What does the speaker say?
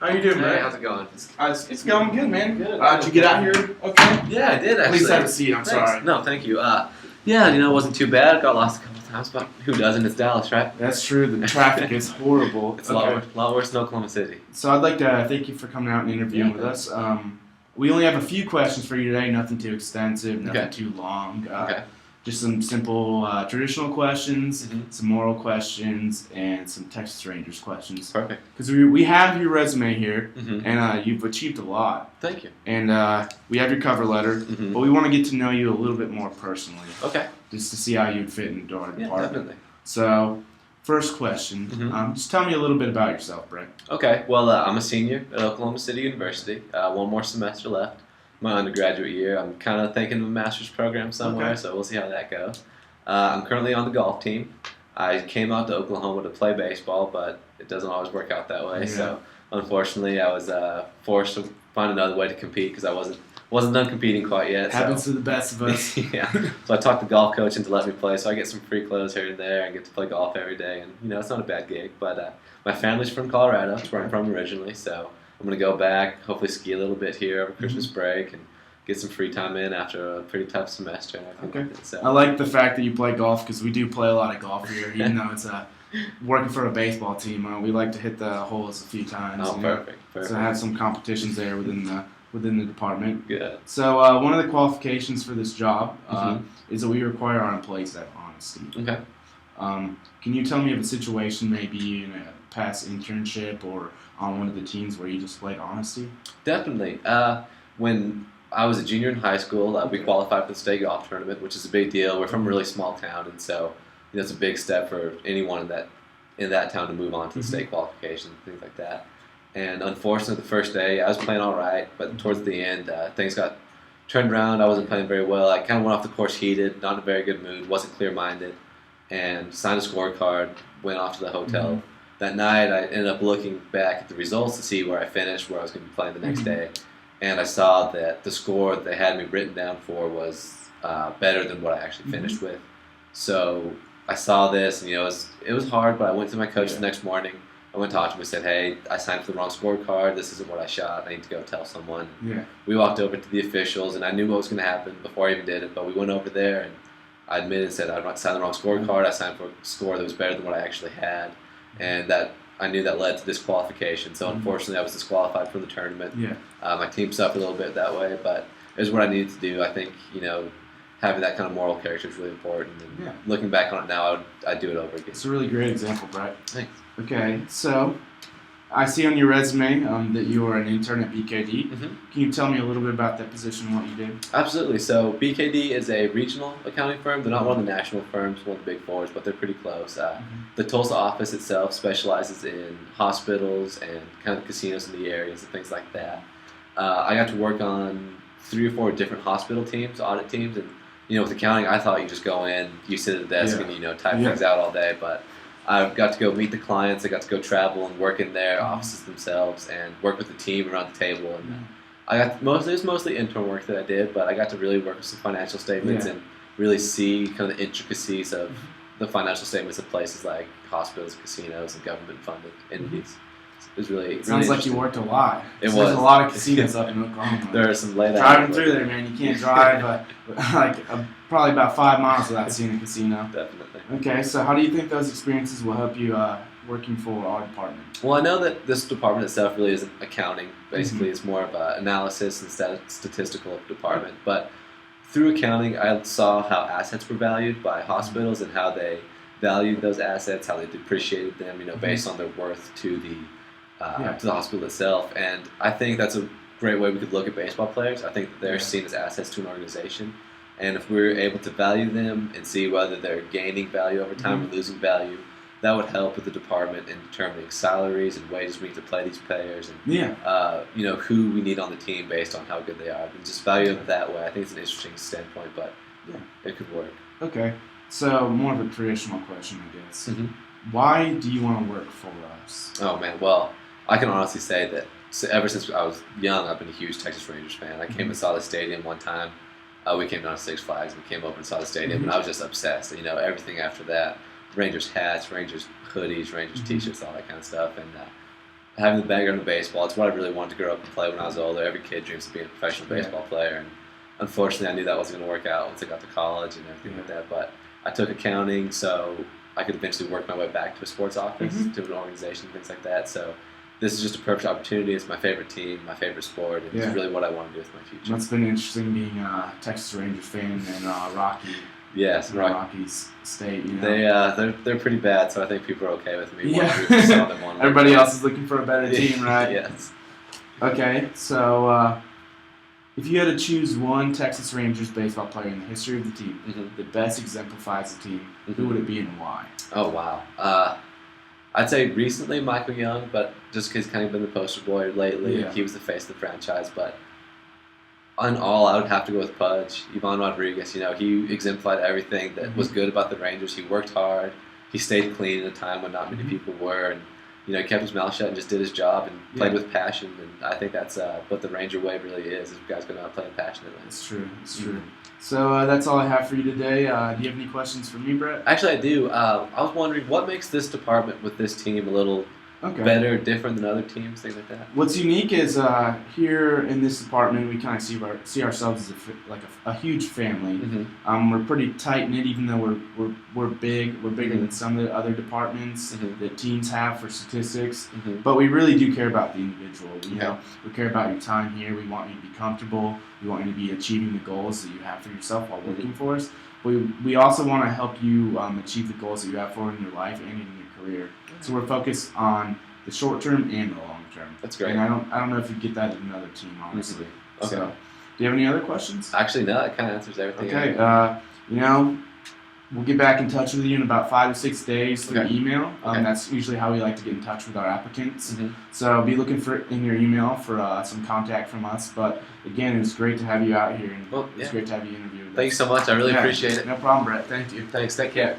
How you doing, Hey, man? how's it going? It's going good, man. Good. Did you get out here okay? Yeah, I did actually. Please have a seat. I'm Thanks. sorry. No, thank you. Yeah, it wasn't too bad. Got lost a couple times, but who doesn't? It's Dallas, right? That's true. The traffic is horrible. It's a lot worse than Oklahoma City. So I'd like to thank you for coming out and interviewing with thanks. us. We only have a few questions for you today. Nothing too extensive. Nothing too long. Okay. Just some simple traditional questions, Mhm. some moral questions, and some Texas Rangers questions. Perfect. Because we have your resume here, Mhm. and you've achieved a lot. Thank you. And we have your cover letter, Mhm. but we want to get to know you a little bit more personally, Okay. just to see how you'd fit into our Yeah, department. definitely. So, first question, Mhm. just tell me a little bit about yourself, Brett. Okay. Well, I'm a senior at Oklahoma City University. One more semester left. My undergraduate year. I'm kind of thinking of a master's program somewhere, Okay. so we'll see how that goes. I'm currently on the golf team. I came out to Oklahoma to play baseball, but it doesn't always work out that way. Yeah. So unfortunately, I was forced to find another way to compete because I wasn't done competing quite yet. Happens So. to the best of us. Yeah. So I talked the golf coach into letting me play, so I get some free clothes here and there and get to play golf every day. And it's not a bad gig. But my family's from Colorado, that's where I'm from originally. So I'm gonna go back, hopefully ski a little bit here over Christmas break and get some free time in after a pretty tough semester. Okay. So. I like the fact that you play golf because we do play a lot of golf here, even though it's working for a baseball team. We like to hit the holes a few times. Oh, perfect. So I have some competitions there within the department. Good. So one of the qualifications for this job is that we require our employees to have honesty. Okay. Can you tell me of a situation, maybe in a past internship or on one of the teams where you displayed honesty? Definitely. When I was a junior in high school, we qualified for the state golf tournament, which is a big deal. We're from a really small town, and so it's a big step for anyone in that town to move on to the state qualification, things like that. And unfortunately, the first day I was playing all right, but towards the end, things got turned around. I wasn't playing very well. I kind of went off the course heated, not in a very good mood, wasn't clear-minded, and signed a scorecard. Went off to the hotel. That night, I ended up looking back at the results to see where I finished, where I was going to be playing the next day. And I saw that the score that they had me written down for was better than what I actually finished with. So I saw this, and it was hard. But I went to my coach the next morning. I went to talk to him and said, "Hey, I signed for the wrong scorecard. This isn't what I shot. I need to go tell someone." Yeah. We walked over to the officials, and I knew what was going to happen before I even did it. But we went over there, and I admitted and said I signed the wrong scorecard. I signed for a score that was better than what I actually had, and that. I knew that led to disqualification, so unfortunately I was disqualified from the tournament. Yeah. My team suffered a little bit that way, but it was what I needed to do. I think, having that kind of moral character is really important. And looking back on it now, I'd do it over again. It's a really great example, Brett. Thanks. Okay, so I see on your resume that you are an intern at BKD. Can you tell me a little bit about that position and what you did? Absolutely. So BKD is a regional accounting firm. They're not one of the national firms, one of the big fours, but they're pretty close. The Tulsa office itself specializes in hospitals and kind of casinos in the areas and things like that. I got to work on 3 or 4 different hospital teams, audit teams, and with accounting, I thought you just go in, you sit at the desk, and type things out all day, but I got to go meet the clients. I got to go travel and work in their offices themselves and work with the team around the table. And it was mostly intern work that I did, but I got to really work with some financial statements and really see kind of the intricacies of the financial statements of places like hospitals, casinos, and government-funded entities. It was really Sounds like you worked a lot. It was. There's a lot of casinos up in Oklahoma. There are some late driving through there, man. You can't drive probably about 5 miles without seeing a casino. Definitely. Okay, so how do you think those experiences will help you working for our department? Well, I know that this department itself really isn't accounting. Basically, it's more of an analysis and statistical department. But through accounting, I saw how assets were valued by hospitals and how they valued those assets, how they depreciated them, based on their worth to the hospital itself. And I think that's a great way we could look at baseball players. I think that they're seen as assets to an organization. And if we're able to value them and see whether they're gaining value over time or losing value, that would help with the department in determining salaries and wages we need to play these players and who we need on the team based on how good they are. And just value them that way. I think it's an interesting standpoint, but it could work. Okay. So more of a traditional question, I guess. Why do you want to work for us? Oh, man. Well, I can honestly say that ever since I was young, I've been a huge Texas Rangers fan. I came and saw the stadium one time. We came down to Six Flags and came over and saw the stadium, and I was just obsessed. Everything after that, Rangers hats, Rangers hoodies, Rangers t-shirts, all that kind of stuff. And having the background of baseball. It's what I really wanted to grow up and play when I was older. Every kid dreams of being a professional baseball player, and unfortunately, I knew that wasn't going to work out once I got to college and everything like that. But I took accounting, so I could eventually work my way back to a sports office, to an organization, things like that. So this is just a perfect opportunity. It's my favorite team, my favorite sport, and it's really what I want to do with my future. It's been interesting being a Texas Rangers fan and Rocky. Yes, Rockies State. You know? They're pretty bad, so I think people are okay with me. Everybody else is looking for a better team, right? Yes. Okay, so if you had to choose one Texas Rangers baseball player in the history of the team that best exemplifies the team, who would it be and why? Oh wow. I'd say recently Michael Young, but just because he's kind of been the poster boy lately, he was the face of the franchise. But on all, I would have to go with Pudge, Ivan Rodriguez. You know, he exemplified everything that was good about the Rangers. He worked hard. He stayed clean at a time when not many people were, and he kept his mouth shut and just did his job and played with passion. And I think that's what the Ranger way really is. If you guys going to play passionately. It's true. It's true. So that's all I have for you today. Do you have any questions for me, Brett? Actually, I do. I was wondering what makes this department with this team a little better, different than other teams, things like that. What's unique is here in this department, we kind of see ourselves as a huge family. We're pretty tight knit, even though we're big. We're bigger than some of the other departments that teams have for statistics. But we really do care about the individual. We care about your time here. We want you to be comfortable. We want you to be achieving the goals that you have for yourself while working for us. We also want to help you achieve the goals that you have for in your life and in your career. So we're focused on the short term and the long term. That's great. And I don't know if you get that in another team, honestly. Okay. So, do you have any other questions? Actually, no. It kind of answers everything. Okay. We'll get back in touch with you in about 5 to 6 days through email. That's usually how we like to get in touch with our applicants. So be looking for in your email for some contact from us. But again, it's great to have you out here, and it's great to have you interview with us. Thanks so much. I really appreciate it. No problem, Brett. Thank you. Thanks. Take care.